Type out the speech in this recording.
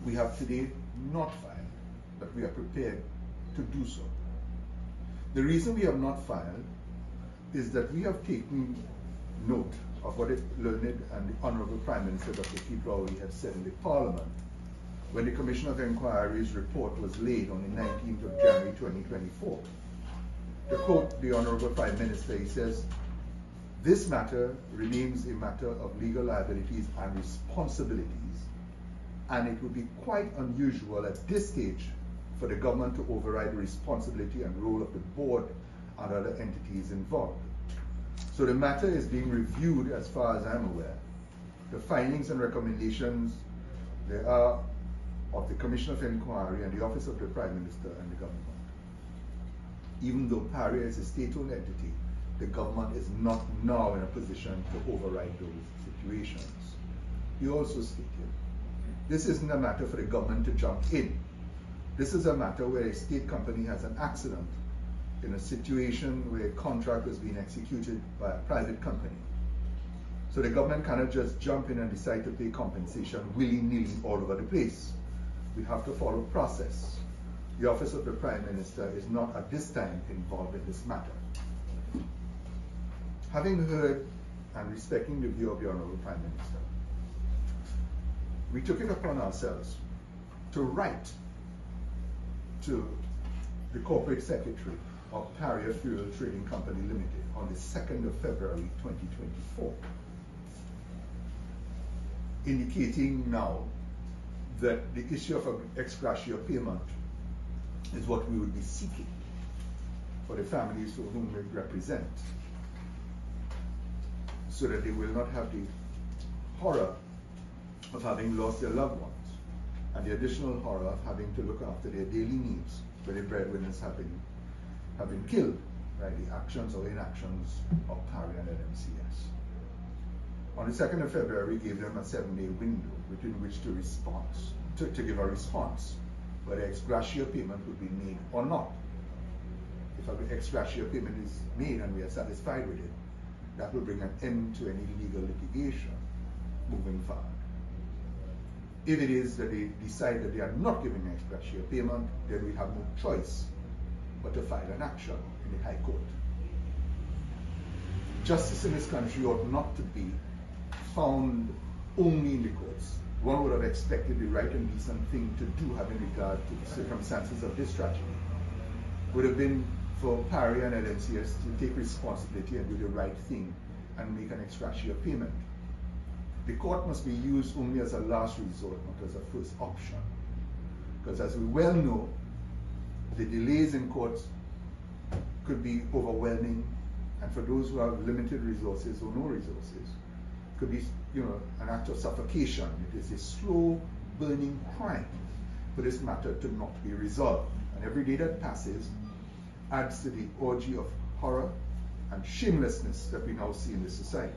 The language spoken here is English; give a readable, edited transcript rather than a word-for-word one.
we have today not filed, but we are prepared to do so. The reason we have not filed is that we have taken note of what the learned and the Honorable Prime Minister Dr. T. Rowley had said in the Parliament when the Commission of Inquiry's report was laid on the 19th of January 2024. To quote the Honorable Prime Minister, he says, "This matter remains a matter of legal liabilities and responsibilities, and it would be quite unusual at this stage for the government to override the responsibility and role of the board and other entities involved." So the matter is being reviewed as far as I'm aware. The findings and recommendations, they are of the Commission of Inquiry and the Office of the Prime Minister and the government. Even though Paria is a state-owned entity, the government is not now in a position to override those situations. He also stated, this isn't a matter for the government to jump in. This is a matter where a state company has an accident in a situation where a contract is being executed by a private company. So the government cannot just jump in and decide to pay compensation willy-nilly all over the place. We have to follow process. The Office of the Prime Minister is not at this time involved in this matter. Having heard and respecting the view of the Honorable Prime Minister, we took it upon ourselves to write to the Corporate Secretary of Paria Fuel Trading Company Limited on the 2nd of February 2024, indicating now that the issue of an ex-gratia payment is what we would be seeking for the families for whom we represent, so that they will not have the horror of having lost their loved ones and the additional horror of having to look after their daily needs where the breadwinners have been killed by the actions or inactions of Paria and NMCS. On the 2nd of February, we gave them a 7-day window within which to give a response whether ex-gratia payment would be made or not. If an ex-gratia payment is made and we are satisfied with it, that will bring an end to any legal litigation moving forward. If it is that they decide that they are not giving ex-gratia payment, then we have no choice but to file an action in the High Court. Justice in this country ought not to be found only in the courts. One would have expected the right and decent thing to do, having regard to the circumstances of this tragedy, would have been for Paria and LMCS to take responsibility and do the right thing and make an ex-gratia payment. The court must be used only as a last resort, not as a first option. Because as we well know, the delays in courts could be overwhelming, and for those who have limited resources or no resources, could be, an act of suffocation. It is a slow burning crime for this matter to not be resolved. And every day that passes adds to the orgy of horror and shamelessness that we now see in the society.